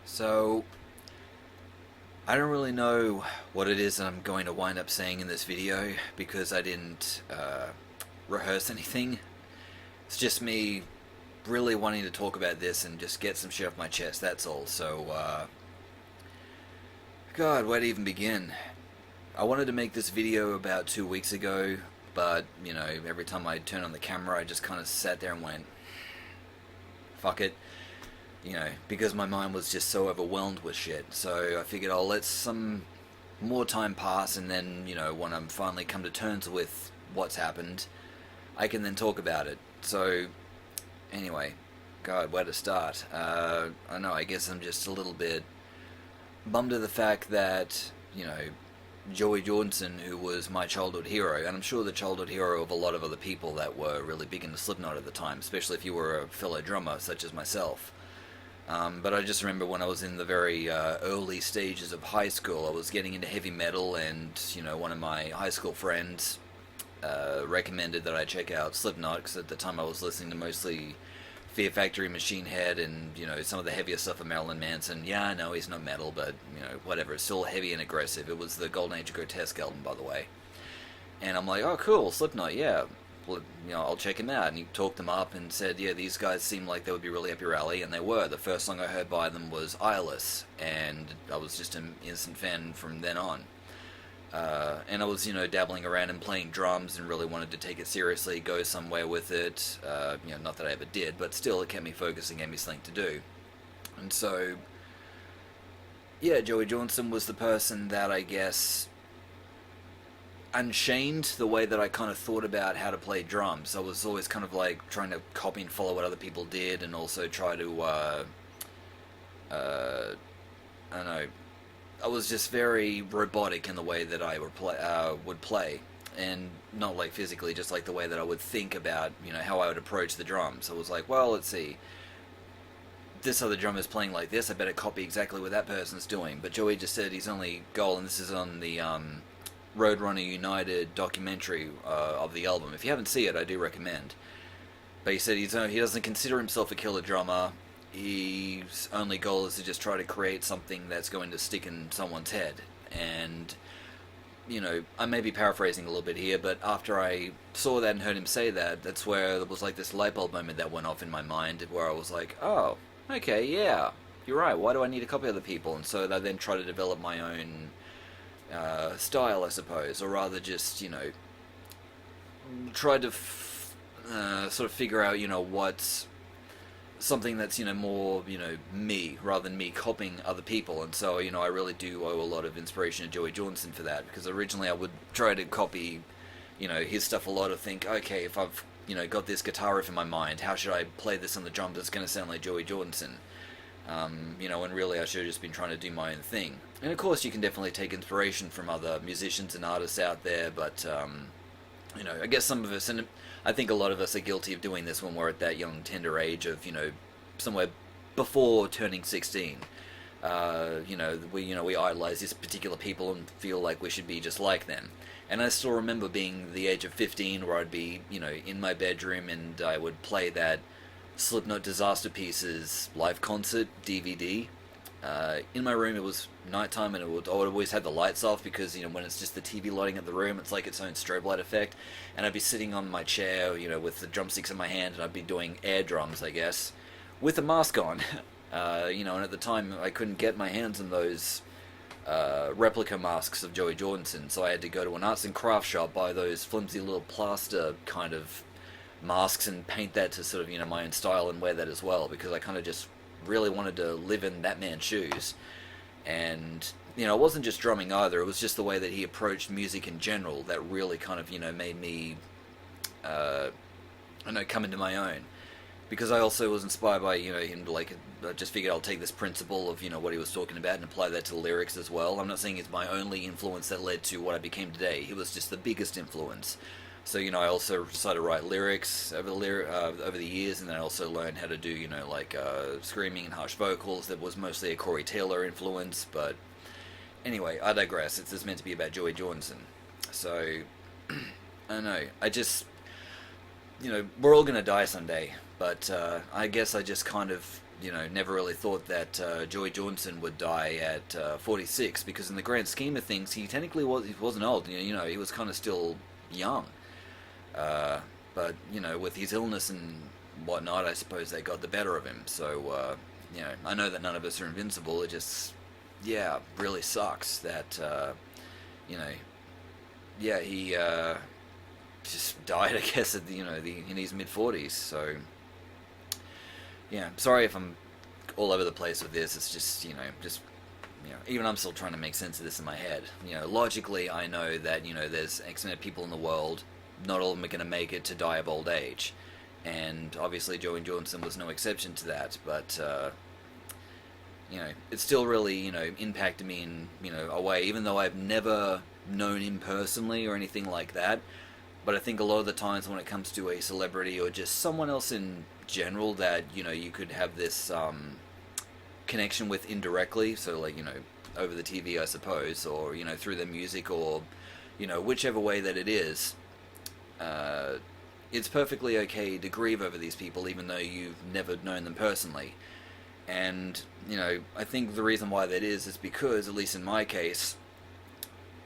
So, I don't really know what it is that I'm going to wind up saying in this video because I didn't rehearse anything. It's just me really wanting to talk about this and just get some shit off my chest, that's all. So, God, where to even begin? I wanted to make this video about 2 weeks ago, but, every time I turned on the camera, I just kind of sat there and went, fuck it. Because my mind was just so overwhelmed with shit. So I figured I'll let some more time pass, and then, when I'm finally come to terms with what's happened, I can then talk about it. So, anyway, God, where to start? I know, I guess I'm just a little bit bummed at the fact that, Joey Jordison, who was my childhood hero, and I'm sure the childhood hero of a lot of other people that were really big into Slipknot at the time, especially if you were a fellow drummer such as myself. But I just remember when I was in the very early stages of high school, I was getting into heavy metal, and one of my high school friends recommended that I check out Slipknot, because at the time I was listening to mostly Fear Factory, Machine Head, and some of the heavier stuff of Marilyn Manson. Yeah, I know he's not metal, but whatever. It's still heavy and aggressive. It was the Golden Age of Grotesque album, by the way. And I'm like, oh, cool, Slipknot, yeah. Well, I'll check him out. And he talked them up and said, yeah, these guys seem like they would be really up your alley, and they were. The first song I heard by them was Eyeless, and I was just an instant fan from then on. And I was, dabbling around and playing drums and really wanted to take it seriously, go somewhere with it. Not that I ever did, but still it kept me focusing, gave me something to do. And so, yeah, Joey Johnson was the person that I guess unchained the way that I kind of thought about how to play drums. I was always kind of like trying to copy and follow what other people did, and also try to, I don't know, I was just very robotic in the way that I would play, and not like physically, just like the way that I would think about, how I would approach the drums. I was like, well, let's see, this other drummer's playing like this, I better copy exactly what that person's doing. But Joey just said his only goal, and this is on the Roadrunner United documentary of the album. If you haven't seen it, I do recommend. But he said he doesn't consider himself a killer drummer. His only goal is to just try to create something that's going to stick in someone's head. And, I may be paraphrasing a little bit here, but after I saw that and heard him say that, that's where there was like this light bulb moment that went off in my mind, where I was like, oh, okay, yeah, you're right, why do I need to copy other people? And so I then try to develop my own style, I suppose, or rather just, try to sort of figure out, what's something that's, more, me, rather than me copying other people. And so, I really do owe a lot of inspiration to Joey Jordison for that, because originally I would try to copy, his stuff a lot, of think, okay, if I've, got this guitar riff in my mind, how should I play this on the drums that's going to sound like Joey Jordison? And really I should have just been trying to do my own thing. And of course you can definitely take inspiration from other musicians and artists out there, but, I guess some of us, and I think a lot of us are guilty of doing this when we're at that young, tender age of, somewhere before turning 16. We idolize these particular people and feel like we should be just like them. And I still remember being the age of 15, where I'd be, in my bedroom, and I would play that Slipknot Disaster Pieces live concert DVD. In my room, it was nighttime, and I would always have the lights off, because when it's just the TV lighting up the room, it's like its own strobe light effect. And I'd be sitting on my chair, with the drumsticks in my hand, and I'd be doing air drums, I guess, with a mask on. And at the time I couldn't get my hands on those replica masks of Joey Jordison, so I had to go to an arts and crafts shop, buy those flimsy little plaster kind of masks, and paint that to sort of my own style, and wear that as well, because I kind of just really wanted to live in that man's shoes. And it wasn't just drumming either, it was just the way that he approached music in general that really kind of made me come into my own, because I also was inspired by him to, like, I just figured I'll take this principle of what he was talking about and apply that to the lyrics as well. I'm not saying it's my only influence that led to what I became today. He was just the biggest influence. So, I also decided to write lyrics over the years, and then I also learned how to do, screaming and harsh vocals. That was mostly a Corey Taylor influence, but anyway, I digress. It's meant to be about Joey Jordison. So, I don't know. I just, we're all going to die someday, but I guess I just kind of never really thought that Joey Jordison would die at 46, because in the grand scheme of things, he wasn't old. He was kind of still young. But with his illness and whatnot, I suppose they got the better of him. So I know that none of us are invincible. It just, yeah, really sucks that he just died, I guess, at in his mid-40s. So yeah, sorry if I'm all over the place with this. It's just, even I'm still trying to make sense of this in my head. Logically, I know that, there's X amount of people in the world, not all of them are going to make it to die of old age. And obviously Joey Jordison was no exception to that, but, it still really, impacted me in, a way, even though I've never known him personally or anything like that. But I think a lot of the times when it comes to a celebrity or just someone else in general that, you could have this connection with indirectly, so like, over the TV, I suppose, or, through their music, or, whichever way that it is, it's perfectly okay to grieve over these people even though you've never known them personally. And, I think the reason why that is because, at least in my case,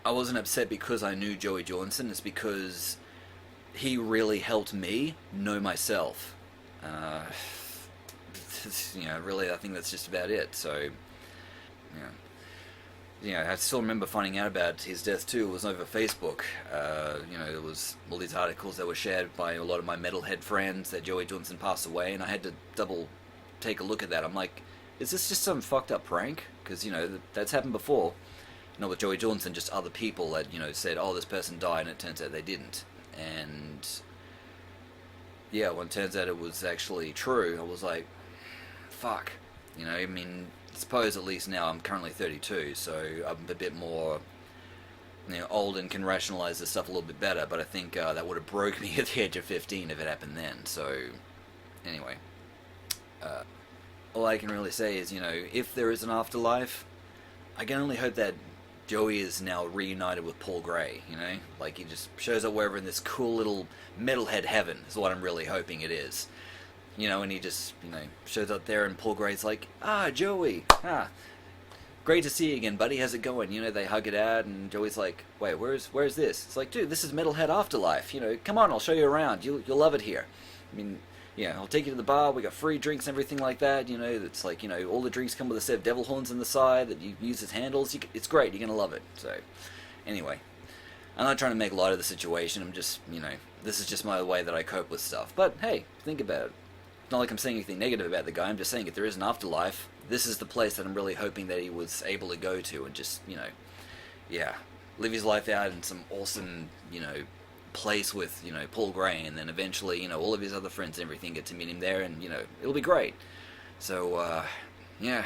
I wasn't upset because I knew Joey Jordison. It's because he really helped me know myself. Really, I think that's just about it. So, I still remember finding out about his death too. It was over Facebook. There was all these articles that were shared by a lot of my metalhead friends that Joey Jordison passed away, and I had to double take a look at that. I'm like, is this just some fucked up prank? Because, that's happened before. Not with Joey Jordison, just other people that, said, oh, this person died, and it turns out they didn't. And, yeah, when it turns out it was actually true, I was like, fuck. I suppose at least now I'm currently 32, so I'm a bit more, old and can rationalize this stuff a little bit better, but I think that would have broke me at the age of 15 if it happened then. So, anyway. All I can really say is, if there is an afterlife, I can only hope that Joey is now reunited with Paul Gray, Like, he just shows up wherever in this cool little metalhead heaven, is what I'm really hoping it is. And he just, shows up there and Paul Gray's like, Joey, great to see you again, buddy, how's it going? They hug it out, and Joey's like, wait, where's this? It's like, dude, this is Metalhead Afterlife, come on, I'll show you around, you'll love it here. I'll take you to the bar, we got free drinks and everything like that, it's like, all the drinks come with a set of devil horns on the side that you use as handles, it's great, you're gonna love it. So, anyway, I'm not trying to make light of the situation, I'm just, this is just my way that I cope with stuff. But, hey, think about it. It's not like I'm saying anything negative about the guy, I'm just saying if there is an afterlife, this is the place that I'm really hoping that he was able to go to and just, live his life out in some awesome, place with, Paul Gray, and then eventually, all of his other friends and everything get to meet him there, and, it'll be great. So, yeah.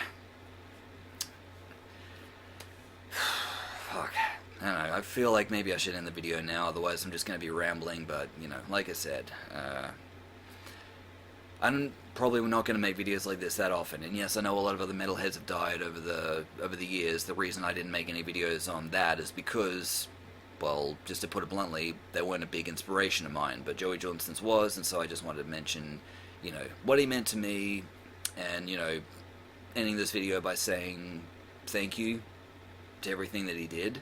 Fuck. I don't know, I feel like maybe I should end the video now, otherwise I'm just going to be rambling, but, like I said, I'm probably not going to make videos like this that often, and yes, I know a lot of other metalheads have died over the years. The reason I didn't make any videos on that is because, well, just to put it bluntly, they weren't a big inspiration of mine, but Joey Jordison's was, and so I just wanted to mention, what he meant to me, and, ending this video by saying thank you to everything that he did,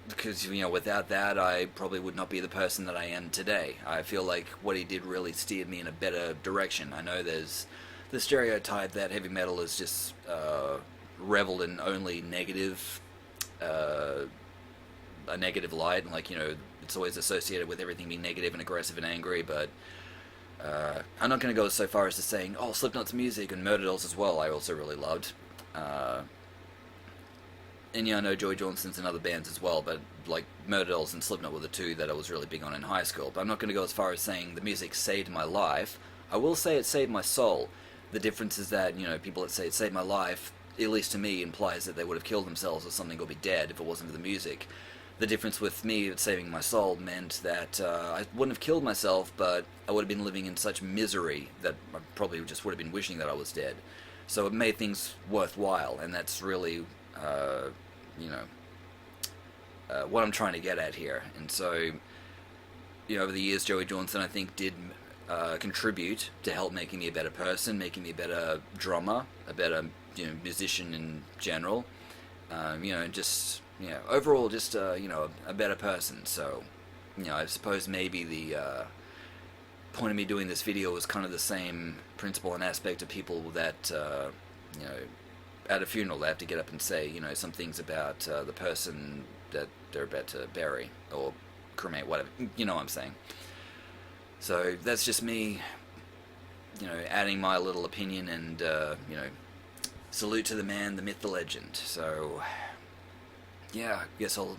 because, without that, I probably would not be the person that I am today. I feel like what he did really steered me in a better direction. I know there's the stereotype that heavy metal is just reveled in only negative, a negative light, and, like, it's always associated with everything being negative and aggressive and angry, but I'm not going to go so far as to saying, oh, Slipknot's music and Murder Dolls as well, I also really loved. And I know Joey Jordison's in other bands as well, but like Murder Dolls and Slipknot were the two that I was really big on in high school. But I'm not going to go as far as saying the music saved my life. I will say it saved my soul. The difference is that, people that say it saved my life, at least to me, implies that they would have killed themselves or something or be dead if it wasn't for the music. The difference with me saving my soul meant that I wouldn't have killed myself, but I would have been living in such misery that I probably just would have been wishing that I was dead. So it made things worthwhile, and that's really, what I'm trying to get at here. And so, over the years, Joey Jordison, I think, did contribute to help making me a better person, making me a better drummer, a better musician in general. Just overall, just a better person. So, I suppose maybe the point of me doing this video was kind of the same principle and aspect of people that at a funeral they have to get up and say some things about the person that they're about to bury or cremate, whatever. You know what I'm saying. So that's just me, adding my little opinion and salute to the man, the myth, the legend. So yeah, I guess I'll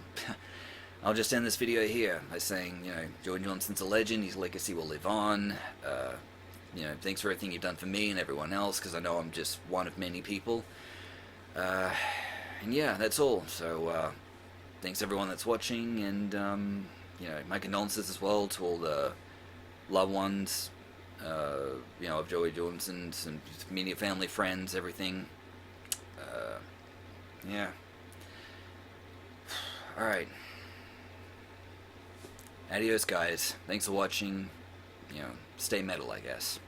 just end this video here by saying, Jordan Johnson's a legend. His legacy will live on. Thanks for everything you've done for me and everyone else, because I know I'm just one of many people. And yeah, that's all. So thanks everyone that's watching, and my condolences as well to all the loved ones, of Joey Jordison, and immediate family, friends, everything. Yeah. Alright. Adios, guys. Thanks for watching. Stay metal, I guess.